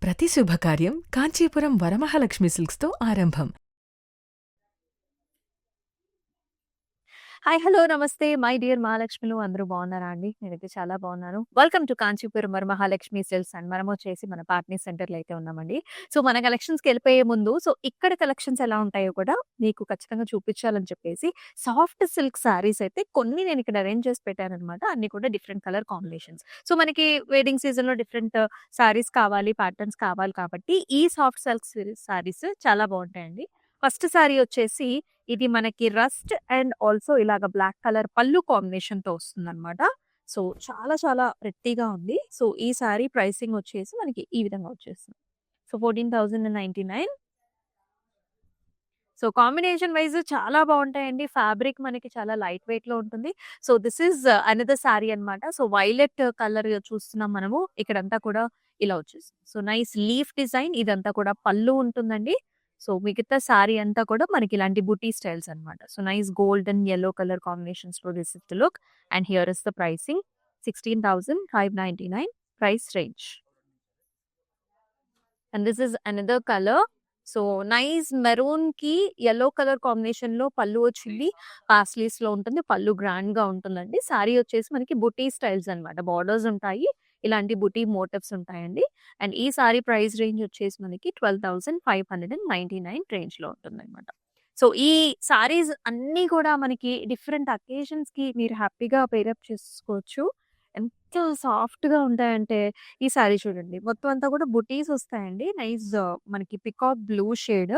ప్రతి శుభకార్యం కాంచీపురం వరమహాలక్ష్మి సిల్క్స్తో ఆరంభం. హాయ్! హలో! నమస్తే. మై డియర్ మహాలక్ష్మిలు అందరూ బాగున్నారా అండి? నేనైతే చాలా బాగున్నాను. Welcome to Kanchipuram Varamahalakshmi silks and మనమొచ్చేసి మన పార్ట్నర్ సెంటర్‌లో అయితే ఉన్నామండి. సో, మన కలెక్షన్స్‌కెళ్ళిపోయే ముందు ఇక్కడ కలెక్షన్స్ ఎలా ఉంటాయో కూడా మీకు ఖచ్చితంగా చూపించాలని చెప్పేసి సాఫ్ట్ సిల్క్ శారీస్ అయితే కొన్ని నేనిక్కడ అరేంజ్ చేసి పెట్టాననమాట. అన్నీ కూడా డిఫరెంట్ కలర్ కాంబినేషన్స్. సో, మనకి వెడ్డింగ్ సీజన్‌లో డిఫరెంట్ శారీస్ కావాలి, ప్యాటర్న్స్ కావాలి కాబట్టి ఈ సాఫ్ట్ సిల్క్ శారీస్ చాలా బాగుంటాయండి. ఫస్ట్ శారీ వచ్చేసి ఇది మనకి రస్ట్ అండ్ ఆల్సో ఇలాగ బ్లాక్ కలర్ పళ్ళు కాంబినేషన్‌తో వస్తుందనమాట. సో, చాలా చాలా ప్రెట్టీగా ఉంది. సో, ఈ సారీ ప్రైసింగ్ వచ్చేసి మనకి ఈ విధంగా వచ్చేస్తుంది. సో, 14,099. సో, కాంబినేషన్ వైస్ చాలా బావుంటాయండి. ఫ్యాబ్రిక్ మనకి చాలా లైట్ వెయిట్‌లో ఉంటుంది. So, this is another sorry అనమాట. సో, వైలెట్ కలర్ చూస్తున్నాం మనము. ఇక్కడంతా కూడా ఇలా వచ్చేసింది. సో, నైస్ లీఫ్ డిజైన్ ఇదంతా కూడా పళ్ళు ఉంటుందండి. సో, మిగతా సారీ అంతా కూడా మనకి ఇలాంటి బుటీ స్టైల్స్ అనమాట. So, nice gold and yellow colour కాంబినేషన్స్‌లో this is the look and here is the pricing 16,599 price range. And this is another colour. So, nice మెరూన్‌కి యెల్లో కలర్ కాంబినేషన్‌లో పళ్ళు వచ్చింది. పాస్లీస్‌లో ఉంటుంది. పళ్ళు గ్రాండ్‌గా ఉంటుందండి. సారీ వచ్చేసి మనకి బుటీ స్టైల్స్ అనమాట. బోర్డర్స్ ఉంటాయి. ఇలాంటి బుటీ మోటివ్స్ ఉంటాయండి. అండ్ ఈ సారీ ప్రైస్ రేంజ్ వచ్చేసి మనకి 12,599 రేంజ్‌లో ఉంటుందనమాట. సో, ఈ సారీస్ అన్నీ కూడా మనకి డిఫరెంట్ అకేషన్స్‌కి మీరు హ్యాపీగా పెయిరప్ చేసుకోవచ్చు. ఎంత సాఫ్ట్‌గా ఉంటాయంటే ఈ సారీ చూడండి. మొత్తం అంతా కూడా బుటీస్ వస్తాయండి. నైస్ మనకి పికాక్ బ్లూ షేడ్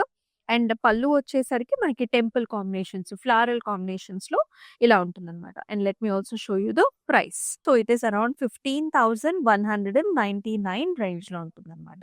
అండ్ పళ్ళు వచ్చేసరికి మనకి టెంపుల్ కాంబినేషన్స్, ఫ్లారల్ కాంబినేషన్స్‌లో ఇలా ఉంటుందన్నమాట. And let me also show you the price. So, it is around 15,199 రేంజ్‌లో ఉంటుందన్నమాట.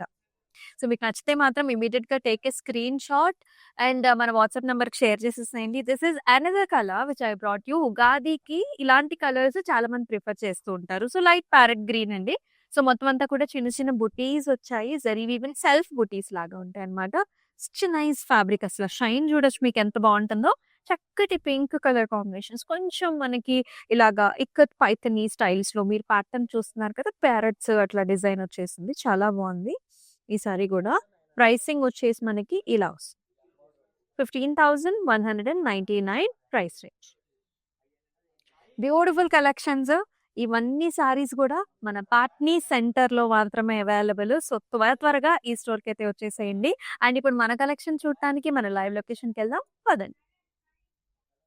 సో, మీకు నచ్చితే మాత్రం ఇమ్మీడియేట్‌గా take a screen shot and మన వాట్సాప్ నంబర్‌కి షేర్ చేసేసేయండి. This is another colour which I brought you. ఉగాదికి ఇలాంటి కలర్స్ చాలా మంది ప్రిఫర్ చేస్తూ ఉంటారు. సో, లైట్ ప్యారెట్ గ్రీన్ అండి. సో, మొత్తం అంతా కూడా చిన్న చిన్న బుటీస్ వచ్చాయి. జరీ వీవెన్ సెల్ఫ్ బుటీస్ లాగా ఉంటాయన్నమాట. సచ్ నైస్ ఫ్యాబ్రిక్ అసల షైన్ చూడొచ్చు మీకు ఎంత బావుంటుందో. చక్కటి పింక్ కలర్ కాంబినేషన్స్ కొంచెం మనకి ఇలాగా ఇక్కత్ పైథనీ స్టైల్స్‌లో మీరు ప్యాటర్న్ చూస్తున్నారు కదా! ప్యారట్స్ అట్లా డిజైన్ వచ్చేసింది. చాలా బావుంది. ఈ సారీ గూడా. ప్రైసింగ్ వచ్చేసి మనకి ఇలా వస్తుంది. 15,199 ప్రైస్ రేంజ్. Beautiful collections. ఇవన్నీ సారీస్ గూడా మన పాట్నీ సెంటర్‌లో మాత్రమే అవైలబుల్. సో, త్వరగా ఈ స్టోర్‌కైతే వచ్చేసేయండి. అండ్ ఇప్పుడు మన కలెక్షన్ చూడటానికి మన లైవ్ లొకేషన్‌కెళ్దాం పదండి.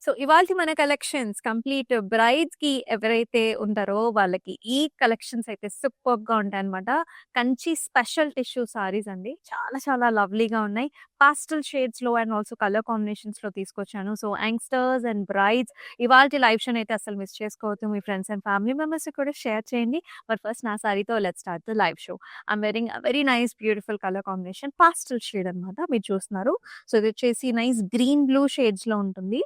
సో, ఇవాల్టి మన కలెక్షన్స్ కంప్లీట్ బ్రైడ్స్‌కి ఎవరైతే ఉంటారో వాళ్ళకి ఈ కలెక్షన్స్ అయితే సూపర్బ్‌గా ఉంటాయన్నమాట. కంచి స్పెషల్ టిష్యూ సారీస్ అండి. చాలా చాలా లవ్లీగా ఉన్నాయి. పాస్టల్ షేడ్స్‌లో అండ్ ఆల్సో కలర్ కాంబినేషన్స్‌లో తీసుకొచ్చాను. సో, యంగ్‌స్టర్స్ అండ్ బ్రైడ్స్ ఇవాల్టి లైవ్ షోని అయితే అసలు మిస్ చేసుకోవద్దు. మీ ఫ్రెండ్స్ అండ్ ఫ్యామిలీ మెంబర్స్‌కి కూడా షేర్ చేయండి. బట్ ఫస్ట్ నా సారీతో let's start the live show. I'm wearing a very nice beautiful colour combination pastel shade అన్నమాట. మీరు చూస్తున్నారు. సో, ఇది వచ్చేసి నైస్ గ్రీన్ బ్లూ షేడ్స్‌లో ఉంటుంది.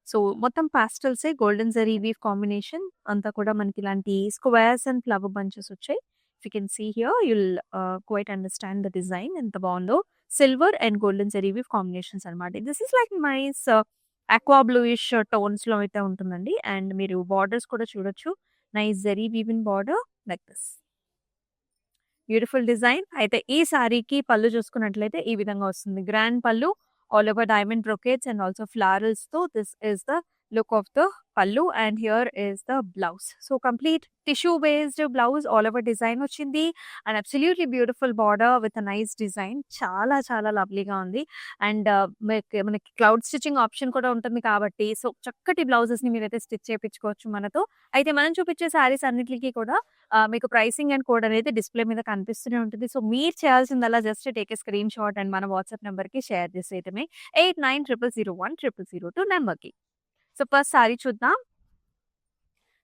సో, మొత్తం పాస్టల్సే గోల్డెన్ జరీ వీవ్ కాంబినేషన్ అంతా కూడా మనకి ఇలాంటి స్క్వేర్స్ అండ్ ఫ్లవర్ బంచెస్ వచ్చాయి. If you can see here you'll quite understand the design ఎంత బావుందో. Silver and golden zari weave combinations అన్నమాట. This is like nice aqua bluish టోన్స్‌లో అయితే ఉంటుందండి. అండ్ మీరు బార్డర్స్ కూడా చూడొచ్చు. Nice zari woven border like this. Beautiful design. అయితే ఈ సారీకి పళ్ళు చూసుకున్నట్లయితే ఈ విధంగా వస్తుంది. గ్రాండ్ పళ్ళు all over diamond brocades and also florals. So this is the look of the pallu and here is the blouse. So complete tissue based blouse all over design వచ్చింది and absolutely beautiful border with a nice design. చాలా చాలా లవ్లీగా ఉంది and మనకి cloud stitching option కూడా ఉంటుంది కాబట్టి so చక్కటి బ్లౌజెస్ ని మీరైతే స్టిచ్ చేయించుకోవచ్చు మనతో. అయితే మనం చూపించే శారీస్ అన్నిటికీ కూడా మీకు ప్రైసింగ్ అండ్ కోడ్ అనేది డిస్‌ప్లే మీద కనిపిస్తూనే ఉంటుంది. సో, మీరు చేయాల్సిందల్లా just take a screen shot and మన వాట్సాప్ నంబర్‌కి షేర్ చేసేయటమే. 8900010002 నంబర్‌కి. సో, ఫస్ట్ సారీ చూద్దాం.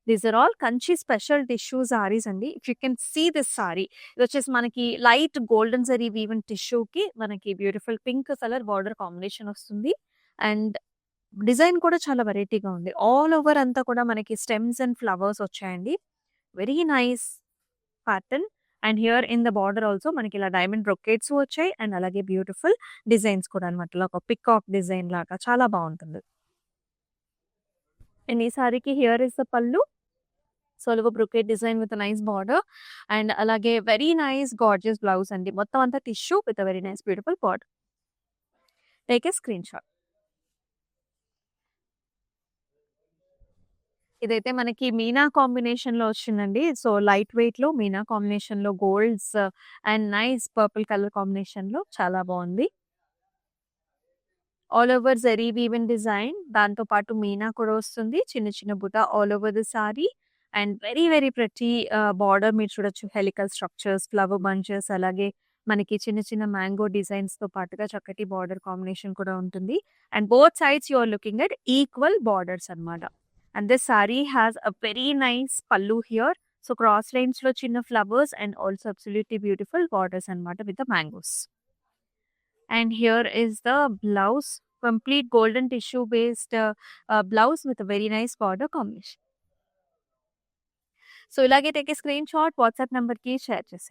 These are all Kanchi special tissue saris అండి. If you can see this sari ఇదొచ్చేసి మనకి లైట్ గోల్డెన్ జరీ వీవెన్ టిష్యూకి మనకి beautiful pink colour border combination వస్తుంది. అండ్ డిజైన్ కూడా చాలా వెరైటీగా ఉంది. ఆల్ ఓవర్ అంతా కూడా మనకి స్టెమ్స్ అండ్ ఫ్లవర్స్ వచ్చాయండి. Very nice pattern and here in the border also మనకి ఇలా డైమండ్ బ్రొకేట్స్ వచ్చాయి అండ్ అలాగే బ్యూటిఫుల్ డిజైన్స్ కూడా అనమాట. ఇలా ఒక పికాక్ డిజైన్ లాగా చాలా బాగుంటుంది. అండ్ ఈ సారీకి హియర్ ఇస్ ద పళ్ళు సొలువు brocade design with nice border and అలాగే వెరీ నైస్ గార్జియస్ బ్లౌజ్ అండి. మొత్తం అంతా tissue with very nice beautiful border. Take a screen shot. ఇదైతే మనకి మీనా కాంబినేషన్‌లో వచ్చిందండి. సో, లైట్ వెయిట్‌లో మీనా కాంబినేషన్‌లో golds and nice purple colour కాంబినేషన్‌లో చాలా బావుంది. All over zari woven design. దాంతో పాటు మీనా కూడా వస్తుంది. చిన్న చిన్న బుట్ట all over the sorry and very very pretty border మీరు చూడొచ్చు. హెలికల్ స్ట్రక్చర్స్, ఫ్లవర్ బంచెస్ అలాగే మనకి చిన్న చిన్న మ్యాంగో డిజైన్స్‌తో పాటుగా చక్కటి బార్డర్ కాంబినేషన్ కూడా ఉంటుంది. And both sides you are looking at equal borders అన్నమాట. And this sari has a very nice pallu here. So, cross లైన్స్‌లో చిన్న flowers and also absolutely beautiful borders అన్నమాట with the mangoes. And here is the blouse, complete golden tissue based blouse with a very nice border combination. So ilage take a screenshot, WhatsApp number ki share chese.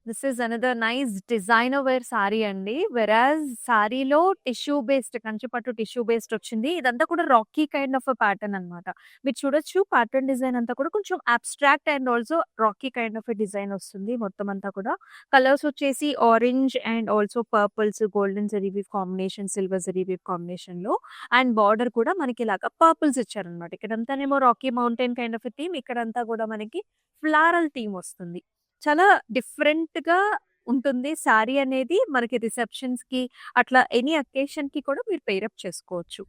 This is another nice designer wear sari అండి. వెరాజ్ సారీలో tissue based Kanchipattu tissue based వచ్చింది. ఇదంతా కూడా Rocky kind of pattern అన్నమాట. మీరు చూడొచ్చు pattern design అంతా కూడా కొంచెం abstract and also rocky kind of design వస్తుంది మొత్తం అంతా కూడా. కలర్స్ వచ్చేసి orange and also purples, golden zari weave combination, silver zari weave కాంబినేషన్‌లో అండ్ బార్డర్ కూడా మనకి ఇలాగా పర్పుల్స్ ఇచ్చారన్నమాట. ఇక్కడంతానేమో rocky mountain kind of theme, ఇక్కడంతా కూడా మనకి ఫ్లారల్ థీమ్ వస్తుంది. చాలా డిఫరెంట్‌గా ఉంటుంది. సారీ అనేది మనకి రిసెప్షన్స్‌కి అట్లా ఎనీ అకేషన్‌కి కూడా మీరు పెయిర్ అప్ చేసుకోవచ్చు.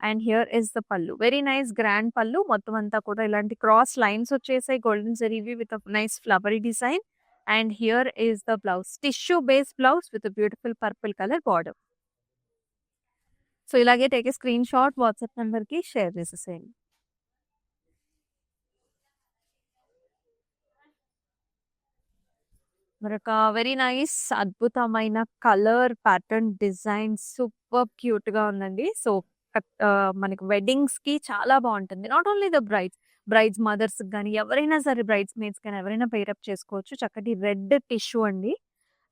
And here is the pallu. Very nice grand pallu. మొత్తం అంతా కూడా ఇలాంటి క్రాస్ లైన్స్ వచ్చేసాయి. గోల్డెన్ జరీవి with nice flowery design. And here is the blouse. Tissue based blouse with beautiful purple colour border. So, ఇలాగే take a screen shot WhatsApp నంబర్‌కి share చేసేసేయండి. మరొక వెరీ నైస్ అద్భుతమైన కలర్ ప్యాటర్న్ డిజైన్ సూపర్ క్యూట్‌గా ఉందండి. So, మనకి వెడ్డింగ్స్‌కి చాలా బావుంటుంది. నాట్ ఓన్లీ ద బ్రైడ్స్ మదర్స్‌కి గాని, ఎవరైనా సరే బ్రైడ్స్ మేడ్స్ గాని ఎవరైనా పెయిర్ అప్ చేసుకోవచ్చు. చక్కటి రెడ్ టిష్యూ అండి.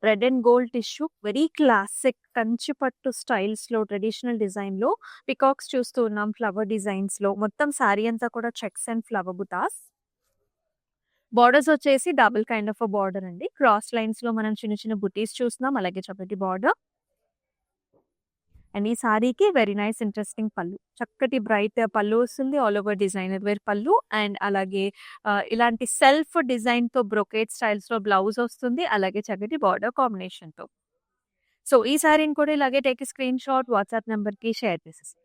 Red and gold tissue very classic Kanchipattu స్టైల్స్‌లో ట్రెడిషనల్ డిజైన్‌లో పికాక్స్ చూస్తూ ఉన్నాం. ఫ్లవర్ డిజైన్స్‌లో మొత్తం సారీ అంతా కూడా checks and flower butas. Borders వచ్చేసి డబుల్ కైండ్ ఆఫ్ బార్డర్ అండి. క్రాస్ లైన్స్‌లో మనం చిన్న చిన్న బుటీస్ చూస్తున్నాం. అలాగే చక్కటి బార్డర్. అండ్ ఈ సారీకి వెరీ నైస్ ఇంట్రెస్టింగ్ పల్లు. చక్కటి బ్రైట్ పల్లు వస్తుంది. ఆల్ ఓవర్ డిజైనర్ వేర్ పల్లు అండ్ అలాగే ఇలాంటి సెల్ఫ్ డిజైన్‌తో బ్రొకేట్ స్టైల్స్‌లో బ్లౌజ్ వస్తుంది. అలాగే చక్కటి బార్డర్ కాంబినేషన్‌తో. సో, ఈ సారీని కూడా ఇలాగే take a screen shot WhatsApp నంబర్‌కి షేర్ చేసేసేయండి.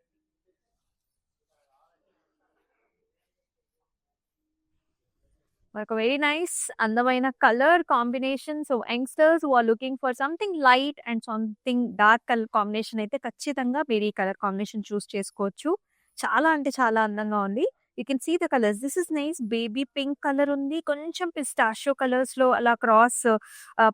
ఒక వెరీ నైస్ అందమైన colour combination. So, youngsters who are looking for something light and something dark colour combination అయితే ఖచ్చితంగా మీరు ఈ కలర్ కాంబినేషన్ చూస్ చేసుకోవచ్చు. చాలా అంటే చాలా అందంగా ఉంది. You can see the colours. This is nice baby pink colour ఉంది. కొంచెం పిస్టాషియో కలర్స్‌లో అలా క్రాస్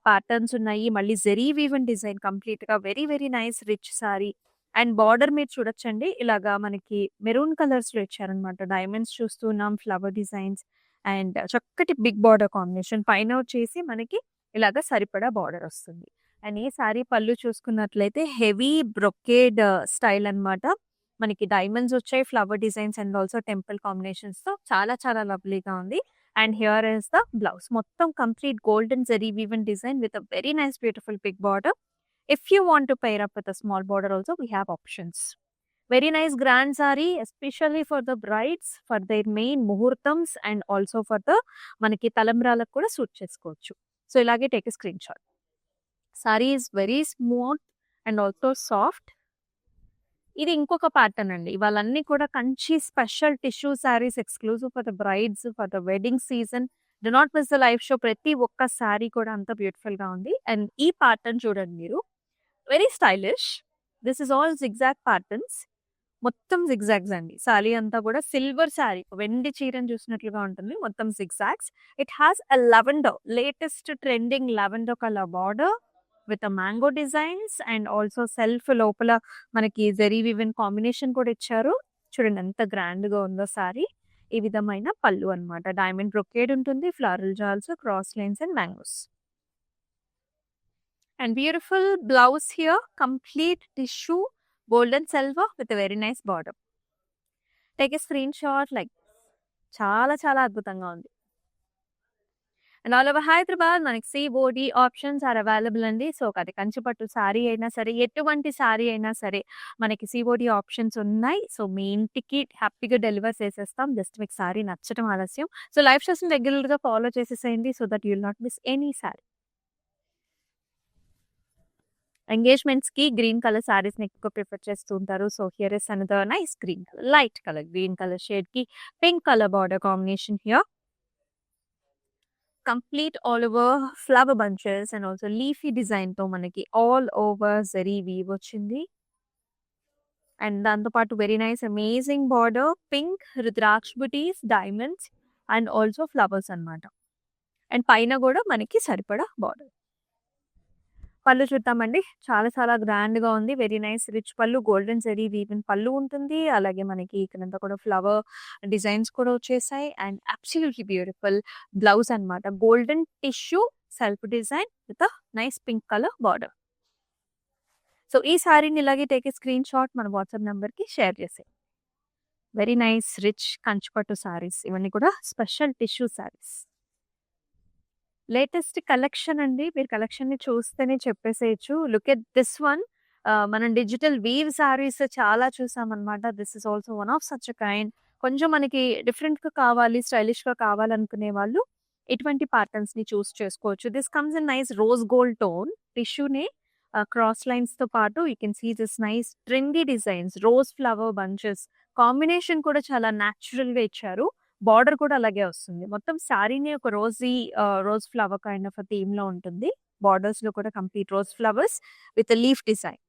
ప్యాటర్న్స్ ఉన్నాయి. మళ్ళీ జెరీ వీవెన్ డిజైన్ కంప్లీట్‌గా very very nice rich sari. And border మీరు చూడొచ్చండి. ఇలాగా మనకి మెరూన్ కలర్స్‌లో ఇచ్చారనమాట. డైమండ్స్ చూస్తున్నాం, ఫ్లవర్ డిజైన్స్ అండ్ చక్కటి బిగ్ బార్డర్ కాంబినేషన్. పైన వచ్చేసి మనకి ఇలాగ సరిపడా బార్డర్ వస్తుంది. అండ్ ఈ సారీ పళ్ళు చూసుకున్నట్లయితే హెవీ బ్రొకేడ్ స్టైల్ అన్నమాట. మనకి డైమండ్స్ వచ్చాయి, flower designs and also temple కాంబినేషన్స్‌తో చాలా చాలా లవ్లీగా ఉంది. And here is the blouse. మొత్తం complete golden zari woven design with a very nice beautiful big border. If you want to pair up with a small border also we have options. Very nice grand sari especially for the brides, for their main ముహూర్తమ్స్ and also for the మనకి తలంబ్రాలకు కూడా suit చేసుకోవచ్చు. So, ఇలాగే take a screen shot. Sorry is very smooth and also soft. ఇది ఇంకొక pattern అండి. ఇవాళన్నీ కూడా Kanchi special tissue saris exclusive for the brides, for the wedding season. Do not miss the live show. ప్రతి ఒక్క సారీ కూడా అంత బ్యూటిఫుల్‌గా ఉంది. అండ్ ఈ ప్యాటర్న్ చూడండి మీరు. Very stylish. This is all zigzag patterns. మొత్తం జిగ్‌జాగ్స్ అండి. సారీ అంతా కూడా సిల్వర్ సారీ. వెండి చీరను చూసినట్లుగా ఉంటుంది. మొత్తం zigzags. It has a lavender, latest trending lavender colour border with mango designs and also self లోపల మనకి జెరీ వీవెన్ కాంబినేషన్ కూడా ఇచ్చారు. చూడండి ఎంత గ్రాండ్‌గా ఉందో సారీ. ఈ విధమైన పళ్ళు అన్నమాట. డైమండ్ బ్రొకేడ్ ఉంటుంది. Floral jaals, cross lines and mangoes. And beautiful blouse here, complete tissue golden silver with very nice border. Take a screen shot like చాలా చాలా అద్భుతంగా ఉంది. అండ్ ఆల్ ఓవర్ హైదరాబాద్ మనకి సీఓడి ఆప్షన్స్ ఆర్ అవైలబుల్ అండి. So, అది Kanchipattu sorry అయినా సరే, ఎటువంటి సారీ అయినా సరే మనకి సీఓడి ఆప్షన్స్ ఉన్నాయి. సో, మీ ఇంటికి హ్యాపీగా డెలివర్ చేసేస్తాం. జస్ట్ మీకు సారీ నచ్చటం ఆలస్యం. సో, లైవ్ షోస్‌ని రెగ్యులర్‌గా ఫాలో చేసేసేయండి. So that you will not miss any sari. ఎంగేజ్‌మెంట్స్‌కి గ్రీన్ కలర్ సారీస్‌ని ఎక్కువ ప్రిఫర్ చేస్తూ ఉంటారు. So, here is another nice green colour, light colour green colour షేడ్‌కి pink colour border combination here. Complete all over flower bunches and also leafy డిజైన్‌తో మనకి all over zari weave వచ్చింది. And దాంతో పాటు very nice amazing border, pink, rudraksha butis, diamonds and also flowers అన్నమాట. And పైన కూడా మనకి సరిపడా బార్డర్. పళ్ళు చూద్దామండి. చాలా చాలా గ్రాండ్‌గా ఉంది. వెరీ నైస్ రిచ్ పళ్ళు, గోల్డెన్ జరీ వీవిన్ పళ్ళు ఉంటుంది. అలాగే మనకి ఇక్కడంతా కూడా ఫ్లవర్ డిజైన్స్ కూడా వచ్చేసాయి. అండ్ అబ్సల్యూట్‌లీ బ్యూటిఫుల్ బ్లౌజ్ అన్నమాట. Golden tissue self design with nice pink colour border. So, ఈ సారీని ఇలాగే టేక్ ఏ స్క్రీన్ షాట్ మన వాట్సాప్ నంబర్‌కి షేర్ చేసేయండి. Very nice rich Kanchipattu saris. ఇవన్నీ కూడా special tissue saris. Latest collection అండి. మీరు కలెక్షన్‌ని చూస్తేనే చెప్పేసేయొచ్చు. Look at this one. మనం డిజిటల్ వీవ్ సారీస్ చాలా చూసామన్నమాట. This is also one of such a kind. కొంచెం మనకి డిఫరెంట్‌గా కావాలి, స్టైలిష్‌గా కావాలనుకునే వాళ్ళు ఇటువంటి ప్యాటర్న్స్‌ని చూస్ చేసుకోవచ్చు. This comes in nice rose gold tone. టిష్యూనే క్రాస్ లైన్స్‌తో పాటు you can see this nice trendy designs, rose flower bunches combination కూడా చాలా న్యాచురల్‌గా ఇచ్చారు. బార్డర్ కూడా అలాగే వస్తుంది. మొత్తం శారీనే ఒక రోజ్ ఫ్లవర్ కైండ్ ఆఫ్ థీమ్‌లో ఉంటుంది. బార్డర్స్‌లో కూడా complete rose flowers with leaf design.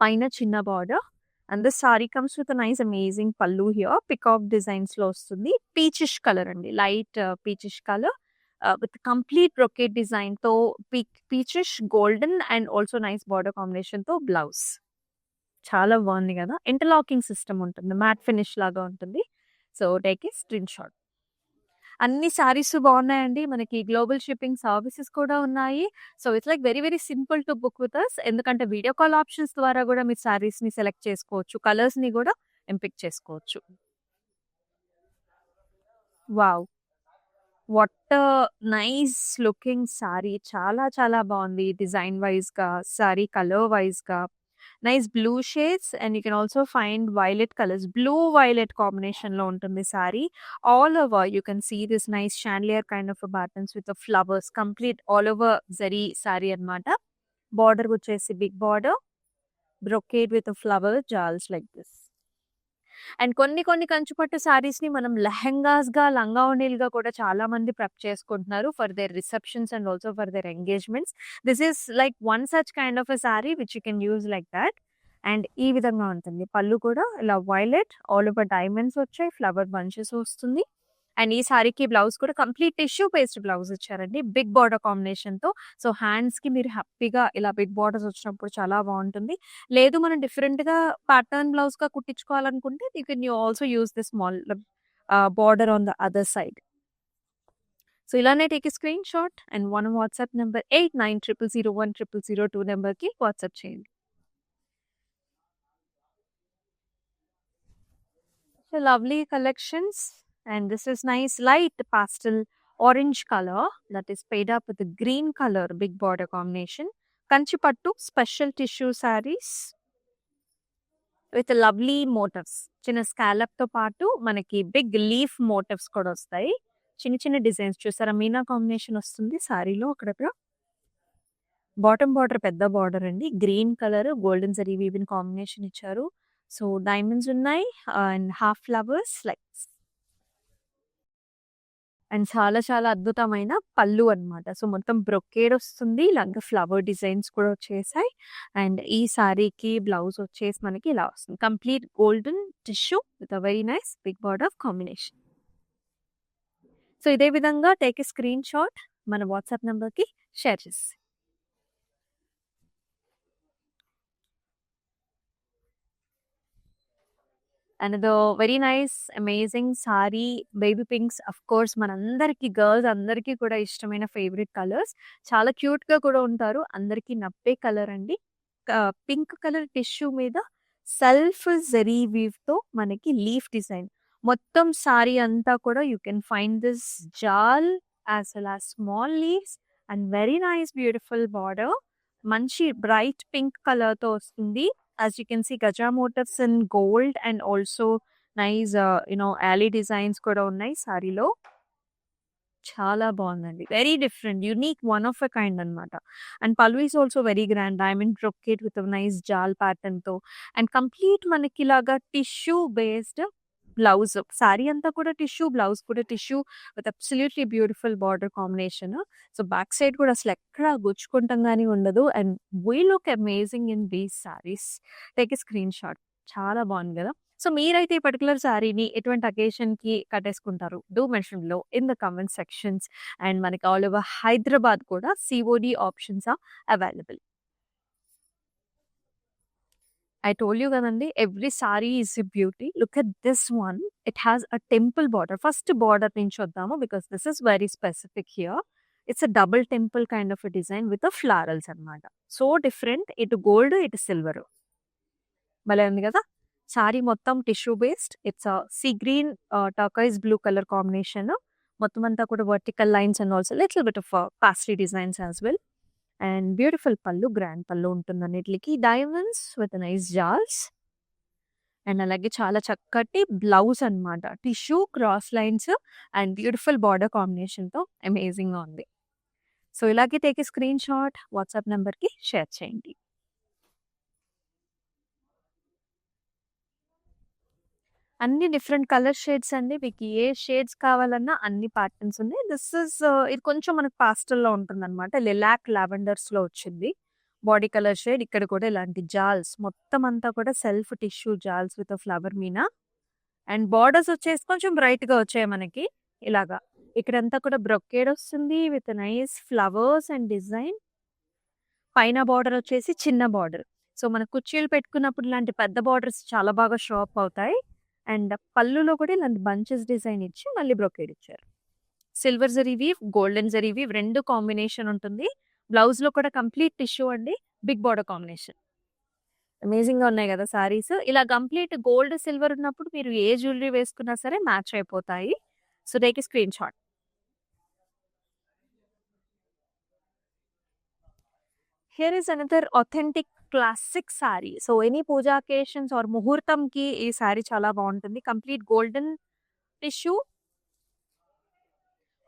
పైన చిన్న border and this sari comes with nice amazing pallu here. Peacock డిజైన్స్‌లో వస్తుంది. పీచిష్ కలర్ అండి. Light peachish colour with complete brocade డిజైన్‌తో peachish, golden and also nice border కాంబినేషన్‌తో బ్లౌజ్. చాలా బాగుంది కదా! ఇంటర్లాకింగ్ సిస్టమ్ ఉంటుంది. మ్యాట్ ఫినిష్ లాగా ఉంటుంది. So, take a screen shot. అన్ని సారీస్ బాగున్నాయండి. మనకి గ్లోబల్ షిప్పింగ్ సర్వీసెస్ కూడా ఉన్నాయి. So, it's like very very simple to book with us. ఎందుకంటే వీడియో కాల్ ఆప్షన్స్ ద్వారా కూడా మీరు సారీస్‌ని సెలెక్ట్ చేసుకోవచ్చు. కలర్స్‌ని కూడా ఎంపిక్ చేసుకోవచ్చు. Wow! What a nice looking sari. చాలా చాలా బాగుంది. డిజైన్ వైస్‌గా, సారీ కలర్ వైస్‌గా. Nice blue shades and you can also find violet colours. Blue, violet కాంబినేషన్‌లో ఉంటుంది sari. All over you can see this nice chandelier kind of patterns with flowers. Complete all over zari sari అన్నమాట. Border వచ్చేసి big border, brocade with flower jaals like this. And కొన్ని కొన్ని కంచిపట్టు సారీస్‌ని మనం లెహెంగాస్‌గా, లంగా ఓణీలుగా కూడా చాలా మంది ప్రెప్ చేసుకుంటున్నారు for their receptions and also for their engagements. This is like one such kind of a sorry which you can use like that. And ఈ విధంగా ఉంటుంది. పళ్ళు కూడా ఇలా వైలెట్ ఆల్ ఓవర్ డైమండ్స్ వచ్చాయి. ఫ్లవర్ బంచెస్ వస్తుంది. And ఈ సారీకి బ్లౌజ్ కూడా కంప్లీట్ టిష్యూ పేస్ట్ బ్లౌజ్ ఇచ్చారండి. బిగ్ బార్డర్ కాంబినేషన్‌తో. సో, హ్యాండ్స్‌కి మీరు హ్యాపీగా ఇలా బిగ్ బార్డర్స్ వచ్చినప్పుడు చాలా బాగుంటుంది. లేదు మనం డిఫరెంట్‌గా ప్యాటర్న్ బ్లౌజ్‌గా కుట్టించుకోవాలనుకుంటే you also use the small border on the other side. So, ఇలానే take a screen shot and మన వాట్సాప్ నంబర్ 8900010002 నంబర్‌కి వాట్సాప్ చేయండి. So, lovely collections and this is nice light pastel orange color that is paired up with the green color big border combination. Kanchipattu special tissue sarees with lovely motifs. చిన్న scallop తో పాటు మనకి big leaf motifs కూడా వస్తాయి. చిన్న చిన్న designs చూసారా? Meena combination వస్తుంది సారీలో అక్కడక్కడ. బాటమ్ బార్డర్ పెద్ద బార్డర్ అండి. Green colour golden zari woven combination ఇచ్చారు. సో, డైమండ్స్ ఉన్నాయి and half flowers like and చాలా చాలా అద్భుతమైన పళ్ళు అన్నమాట. సో, మొత్తం బ్రొకేడ్ వస్తుంది. ఇలాగ ఫ్లవర్ డిజైన్స్ కూడా వచ్చేసాయి. అండ్ ఈ సారీకి బ్లౌజ్ వచ్చేసి మనకి ఇలా వస్తుంది. Complete golden tissue with a very nice big border combination. So, ఇదే విధంగా టేక్ ఏ స్క్రీన్ షాట్ మన వాట్సాప్ నంబర్‌కి షేర్ చేసేయండి. Another very nice amazing sari baby pinks. Course మనందరికీ గర్ల్స్ అందరికీ కూడా ఇష్టమైన ఫేవరెట్ కలర్స్. చాలా క్యూట్‌గా కూడా ఉంటారు. అందరికీ నప్పే కలర్ అండి. పింక్ కలర్ టిష్యూ మీద సెల్ఫ్ జరీ వీవ్ తో మనకి లీఫ్ డిజైన్. మొత్తం సారీ అంతా కూడా you can find this jaal as well as small leaves and very nice beautiful border. మంచి బ్రైట్ పింక్ కలర్ తో వస్తుంది. As you can see gaja motives in gold and also nice yali designs కూడా ఉన్నాయి సారీలో. చాలా బాగుందండి. Very different, unique, one of a kind అన్నమాట. And పల్లు is also very grand. Diamond brocade with nice jaal pattern తో అండ్ కంప్లీట్ మనకి ఇలాగా టిష్యూ బేస్డ్ బ్లౌజ్. సారీ అంతా కూడా టిష్యూ, బ్లౌజ్ కూడా tissue with absolutely beautiful border combination. So back side కూడా అసలు ఎక్కడ గుచ్చుకుంటాం గానీ ఉండదు. And we look amazing in these saris. Take a screen shot. చాలా బాగుంది కదా. సో మీరైతే ఈ పర్టికులర్ సారీని ఎటువంటి అకేషన్ కి కట్టేసుకుంటారు? డూ మెన్షన్ లో in the comment sections. And మనకి ఆల్ ఓవర్ హైదరాబాద్ కూడా COD options are available. I told you కదండి, every sari is a beauty. Look at this one. It has a temple border. First border నుంచి వద్దాము because this is very specific here. It's a double temple kind of design with florals అన్నమాట. So different. ఇటు gold, ఇటు silver. భలే ఉంది కదా. Sorry మొత్తం tissue based. It's sea green turquoise blue colour combination. మొత్తం అంతా కూడా vertical lines and also little bit of pastry designs as well. And beautiful pallu, grand pallu ఉంటుంది అన్నిటికి. Diamonds with nice jaals. And అలాగే చాలా చక్కటి బ్లౌజ్ అన్నమాట. Tissue, cross lines and beautiful border కాంబినేషన్తో అమేజింగ్గా ఉంది. సో ఇలాగే take a screen shot, WhatsApp నెంబర్కి షేర్ చేయండి. అన్ని డిఫరెంట్ కలర్ షేడ్స్ అండి. మీకు ఏ షేడ్స్ కావాలన్నా అన్ని ప్యాటర్న్స్ ఉన్నాయి. దిస్ ఇస్ ఇది కొంచెం మనకు పాస్టల్లో ఉంటుందన్నమాట. లిలాక్ లావెండర్స్లో వచ్చింది బాడీ కలర్ షేడ్. ఇక్కడ కూడా ఇలాంటి జాల్స్ మొత్తం అంతా కూడా self tissue jaals with flower meena. And borders వచ్చేసి కొంచెం బ్రైట్గా వచ్చాయి మనకి ఇలాగా. ఇక్కడంతా కూడా బ్రొకేడ్ వస్తుంది with nice flowers and design. పైన బార్డర్ వచ్చేసి చిన్న బార్డర్. సో మన కుర్చీలు పెట్టుకున్నప్పుడు ఇలాంటి పెద్ద బార్డర్స్ చాలా బాగా షో అప్ అవుతాయి. అండ్ పళ్ళులో కూడా ఇలాంటి బంచెస్ డిజైన్ ఇచ్చి మళ్ళీ బ్రొకేడ్ ఇచ్చారు. Silver zari weave, golden zari weave రెండు కాంబినేషన్ ఉంటుంది. బ్లౌజ్ లో కూడా కంప్లీట్ టిష్యూ అండి, బిగ్ బార్డర్ కాంబినేషన్. అమేజింగ్ గా ఉన్నాయి కదా సారీస్. ఇలా కంప్లీట్ గోల్డ్, సిల్వర్ ఉన్నప్పుడు మీరు ఏ జ్యువెలరీ వేసుకున్నా సరే మ్యాచ్ అయిపోతాయి. So take screen shot. Here is another authentic classic sari. So any puja occasions or ముహూర్తంకి ఈ సారీ చాలా బాగుంటుంది. Complete golden tissue,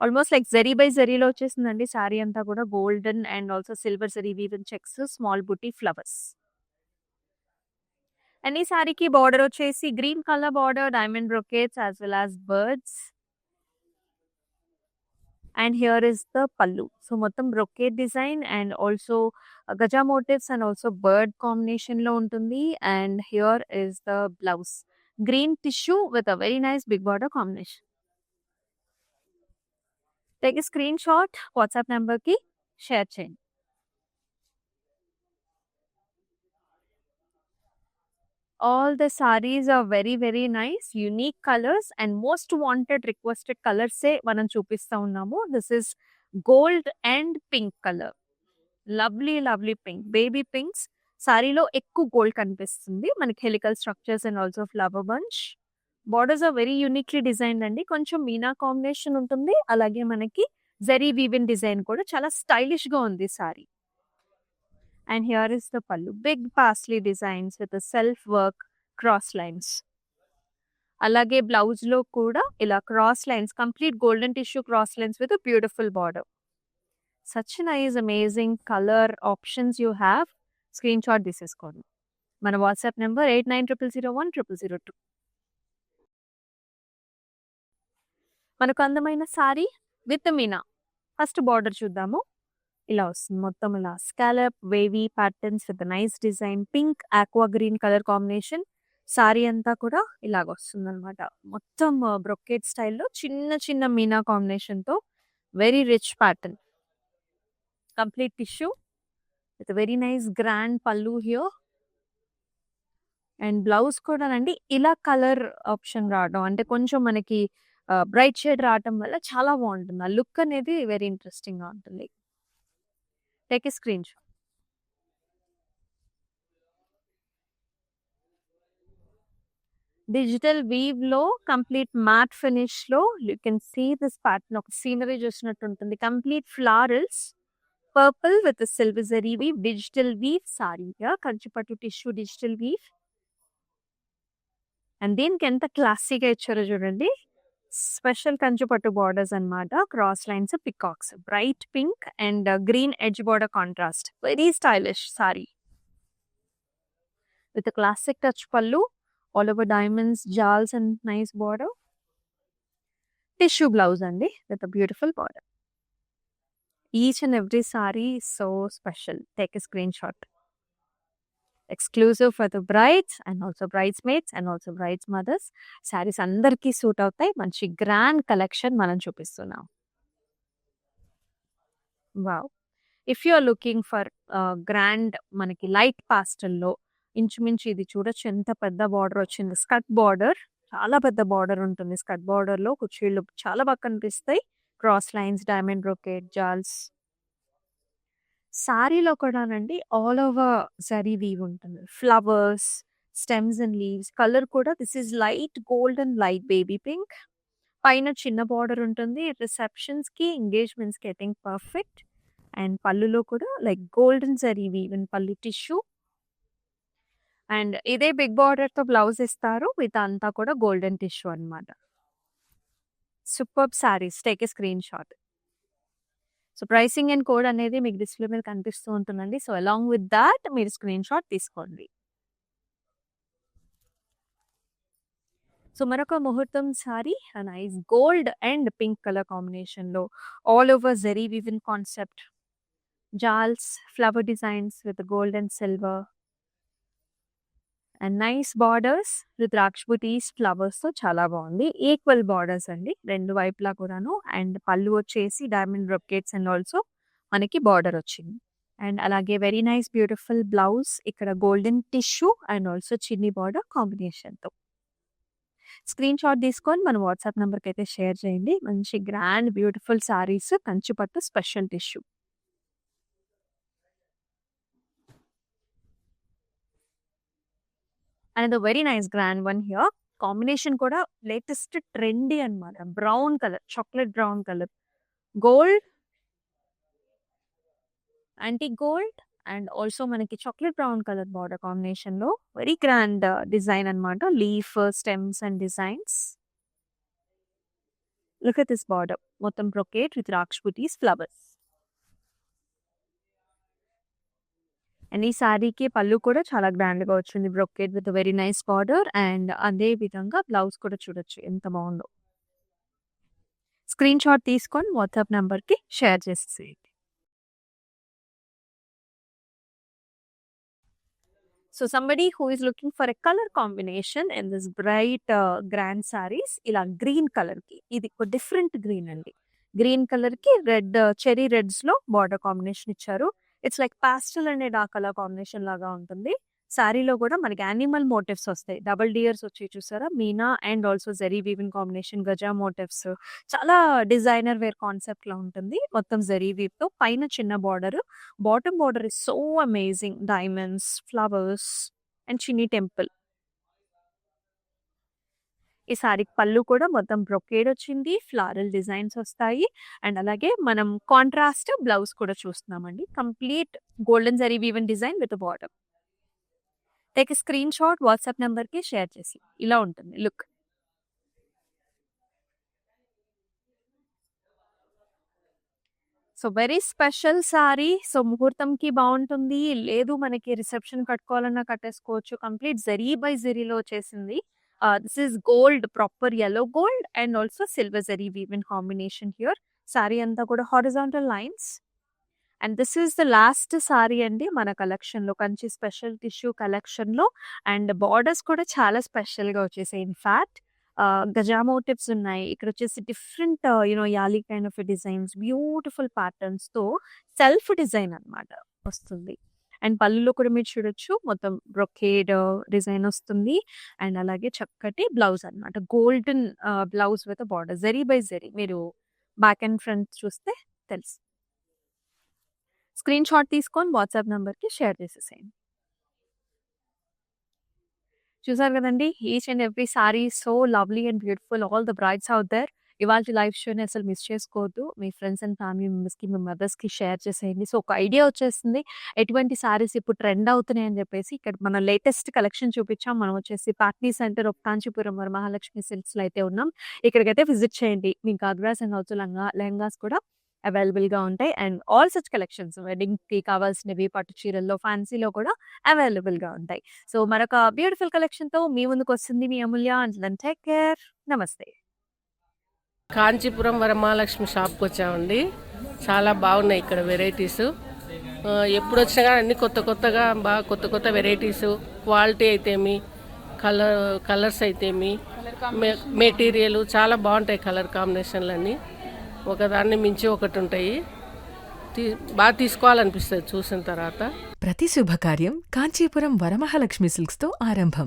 almost like zari by జరీలో వచ్చేసిందండి సారీ అంతా కూడా. Golden and also silver zari weave in checks, small buti flowers. And ఈ సారీకి బార్డర్ వచ్చేసి green colour border, diamond brocades as well as birds. And here is the pallu. So మొత్తం brocade design and also గజా motifs and also bird combination లో ఉంటుంది. And here is the blouse, green tissue with a very nice big border combination. Take a screen shot, WhatsApp నెంబర్కి share చేయండి. All the sarees are very very nice, unique colors and most wanted requested colors సే మనం చూపిస్తా ఉన్నాము. This is gold and pink colour. Lovely lovely pink, baby pinks. సారీలో ఎక్కువ gold కనిపిస్తుంది మనకి. Helical structures and also flower bunch. Borders are very uniquely designed అండి. కొంచెం మీనా కాంబినేషన్ ఉంటుంది. అలాగే మనకి జరీ వీవిన్ డిజైన్ కూడా చాలా స్టైలిష్ గా ఉంది sorry. And here is the pallu, big parsley designs with a self work cross lines. అలాగే బ్లౌజ్ లో కూడా ఇలా cross lines, complete golden tissue cross lines with beautiful border. Such nice amazing colour options you have. Screen shot తీసేసుకోండి. మన WhatsApp number 8900010002. మనకు అందమైన sorry with Meena. First border చూద్దాము. ఇలా వస్తుంది మొత్తం ఇలా scallop wavy patterns with nice design. Pink aqua green colour combination. Sorry అంతా కూడా ఇలాగ వస్తుంది అనమాట. మొత్తం బ్రొకేట్ స్టైల్లో చిన్న చిన్న మీనా కాంబినేషన్ తో very rich pattern. Complete tissue with very nice grand పల్లు హియర్. అండ్ బ్లౌజ్ కూడా అండి ఇలా కలర్ ఆప్షన్ రావడం అంటే కొంచెం మనకి బ్రైట్ షేడ్ రావడం వల్ల చాలా బాగుంటుంది. ఆ లుక్ అనేది వెరీ ఇంట్రెస్టింగ్ గా ఉంటుంది. Take a screen shot. Digital weave లో కంప్లీట్ మ్యాట్ ఫినిష్ లో you can see this pattern. ఒక సీనరీ చూసినట్టు ఉంటుంది. Complete florals, purple with silver zari weave, digital weave sari, Kanchipattu tissue digital weave. And దీనికి ఎంత క్లాసీగా ఇచ్చారో చూడండి. స్పెషల్ కంచిపట్టు బార్డర్స్ అన్నమాట. Cross lines, peacocks, bright pink and green edge border contrast. Very stylish sari with classic touch pallu, all over diamonds, జాల్స్ and nice border. Tissue blouse అండి with beautiful border. Each and every sari so special. Take a screen shot. Exclusive for the brides and also brides mates and also brides mothers. Saris అందరికీ suit అవుతాయి. మంచి grand collection మనం చూపిస్తున్నాం. Wow! If you are looking for grand మనకి light పాస్టల్లో ఇంచుమించు ఇది చూడొచ్చు ఎంత పెద్ద బార్డర్ వచ్చింది. స్కర్ట్ బార్డర్ చాలా పెద్ద బార్డర్ ఉంటుంది. స్కర్ట్ బార్డర్లో కుర్చీళ్ళు చాలా బాగా కనిపిస్తాయి. Cross lines, diamond brocade, jaals. సారీలో కూడానండి ఆల్ ఓవర్ జరీ వీవ్ ఉంటుంది. Flowers, stems and leaves. Colour కూడా this is light gold and light baby pink. పైన చిన్న బార్డర్ ఉంటుంది. రిసెప్షన్స్‌కి, ఎంగేజ్‌మెంట్స్‌కి ఐ థింక్ పర్ఫెక్ట్. అండ్ పళ్ళులో కూడా like golden zari weave in pallu tissue. And ఇదే బిగ్ బార్డర్‌తో బ్లౌజ్ ఇస్తారు. ఇదంతా కూడా గోల్డెన్ టిష్యూ అన్నమాట. Superb saris. Take a screen shot. So pricing and code అనేది మీకు డిస్‌ప్లే మీద కనిపిస్తూ ఉంటుందండి. సో అలాంగ్ విత్ థాట్ మీరు స్క్రీన్ షాట్ తీసుకోండి. సో మరొక ముహూర్తం sari nice gold and pink colour కాంబినేషన్‌లో all over zari weave in concept. Jaals, flower designs with gold and silver. And nice borders with రాక్షబుటీస్ ఫ్లవర్స్‌తో చాలా బాగుంది. ఈక్వల్ బార్డర్స్ అండి రెండు వైపులా కూడాను. అండ్ పళ్ళు వచ్చేసి డైమండ్ బ్రొకేట్స్ అండ్ ఆల్సో మనకి బార్డర్ వచ్చింది. అండ్ అలాగే వెరీ నైస్ బ్యూటిఫుల్ బ్లౌజ్. ఇక్కడ గోల్డెన్ టిష్యూ అండ్ ఆల్సో చిన్ని బార్డర్ కాంబినేషన్‌తో. స్క్రీన్ షాట్ తీసుకొని మన వాట్సాప్ నంబర్‌కి అయితే షేర్ చేయండి. మంచి grand beautiful saris Kanchipattu special tissue. And very nice grand one here. Combination కూడా లేటెస్ట్ ట్రెండీ అన్నమాట. Brown colour, chocolate brown colour, gold, antique gold and also మనకి చాక్లెట్ బ్రౌన్ కలర్ బార్డర్ కాంబినేషన్‌లో వెరీ గ్రాండ్ డిజైన్ అన్నమాట. Leaf, stems and designs. Look at this border. మొత్తం brocade with రాక్షబుటీస్ flowers. And ఈ సారీకి పళ్ళు కూడా చాలా గ్రాండ్‌గా వచ్చింది. Brocade with very nice border and అదే విధంగా బ్లౌజ్ కూడా చూడొచ్చు ఎంత బాగుందో. స్క్రీన్ షాట్ తీసుకొని వాట్సాప్ నంబర్‌కి షేర్ చేసేసేయండి. So somebody who is looking for a colour combination in this bright grand saris. ఇలా గ్రీన్ కలర్‌కి ఇది ఒక డిఫరెంట్ గ్రీన్ అండి. గ్రీన్ కలర్‌కి రెడ్ చెర్రీ రెడ్స్‌లో బార్డర్ కాంబినేషన్ ఇచ్చారు. It's like pastel and dark colour combination లాగా ఉంటుంది. సారీలో కూడా మనకి యానిమల్ మోటివ్స్ వస్తాయి. డబుల్ డియర్స్ వచ్చాయి చూసారా? Meena and also zari weaving combination, gaja motives. చాలా డిజైనర్ వేర్ కాన్సెప్ట్‌లో ఉంటుంది. మొత్తం జరీ వీవ్‌తో పైన చిన్న border. Bottom border is so amazing. Diamonds, flowers and చిన్ని టెంపుల్. ఈ సారీకి పళ్ళు కూడా మొత్తం బ్రొకేడ్ వచ్చింది. ఫ్లారల్ డిజైన్స్ వస్తాయి. అండ్ అలాగే మనం కాంట్రాస్ట్ బ్లౌజ్ కూడా చూస్తున్నామండి. Complete golden zari woven design with bottom. Take a screen shot WhatsApp నంబర్‌కి షేర్ చేసి. ఇలా ఉంటుంది look. So very special sari. So ముహూర్తంకి బాగుంటుంది. లేదు మనకి రిసెప్షన్ కట్టుకోవాలన్నా కట్టేసుకోవచ్చు. కంప్లీట్ జరీ బై జరీలో వచ్చేసింది. This is gold, proper yellow gold and also silver zari weave in combination here. Sari అంతా కూడా horizontal lines. And this is the last sari అండి మన కలెక్షన్‌లో. కంచి స్పెషల్ టిష్యూ కలెక్షన్‌లో. అండ్ బార్డర్స్ కూడా చాలా స్పెషల్‌గా వచ్చేసాయి. ఇన్‌ఫాక్ట్ గజా మోటివ్స్ ఉన్నాయి. ఇక్కడ వచ్చేసి different yali kind of designs, beautiful ప్యాటర్న్స్‌తో సెల్ఫ్ డిజైన్ అన్నమాట వస్తుంది. అండ్ పళ్ళులో కూడా మీరు చూడొచ్చు మొత్తం బ్రొకేడ్ డిజైన్ వస్తుంది. అండ్ అలాగే చక్కటి బ్లౌజ్ అన్నమాట. Golden blouse with border. Zari by zari. మీరు బ్యాక్ అండ్ ఫ్రంట్ చూస్తే తెలుసు. స్క్రీన్ షాట్ తీసుకొని వాట్సాప్ నంబర్‌కి షేర్ చేసేసేయండి. చూసారు కదండీ! Each and every sari so lovely and beautiful. All the brides out there. ఇవాల్టి లైవ్ షోని అసలు మిస్ చేసుకోవద్దు. మీ ఫ్రెండ్స్ అండ్ ఫ్యామిలీ మెంబర్స్‌కి, మీ మదర్స్‌కి షేర్ చేసేయండి. సో, ఒక ఐడియా వచ్చేస్తుంది. ఎటువంటి సారీస్ ఇప్పుడు ట్రెండ్ అవుతున్నాయి అని చెప్పేసి ఇక్కడ మనం లేటెస్ట్ కలెక్షన్ చూపించాం. మనం వచ్చేసి పాట్నీ సెంటర్ ఆఫ్ కాంచీపురం వరమహాలక్ష్మి సిల్క్స్‌లో అయితే ఉన్నాం. ఇక్కడికైతే విజిట్ చేయండి. మీకు గాగ్రాస్ అండ్ ఆల్సో లెహంగాస్ కూడా అవైలబుల్‌గా ఉంటాయి. అండ్ ఆల్ సచ్ కలెక్షన్స్ వెడ్డింగ్‌కి కావాల్సినవి పట్టు చీరల్లో, ఫ్యాన్సీలో కూడా అవైలబుల్‌గా ఉంటాయి. సో, మరొక బ్యూటిఫుల్ కలెక్షన్‌తో మీ ముందుకొస్తుంది మీ Amulya. Until then take care. నమస్తే. కాంచీపురం వరమహాలక్ష్మి షాప్కి వచ్చామండి. చాలా బాగున్నాయి ఇక్కడ వెరైటీస్. ఎప్పుడు వచ్చినా కానీ అన్ని కొత్తగా బాగా కొత్త వెరైటీస్, క్వాలిటీ అయితేమి, కలర్స్ అయితేమి, మెటీరియల్ చాలా బాగుంటాయి. కలర్ కాంబినేషన్లు అన్నీ ఒకదాన్ని మించి ఒకటి ఉంటాయి. బాగా తీసుకోవాలనిపిస్తుంది చూసిన తర్వాత. ప్రతి శుభకార్యం కాంచీపురం వరమహాలక్ష్మి సిల్క్స్తో ఆరంభం.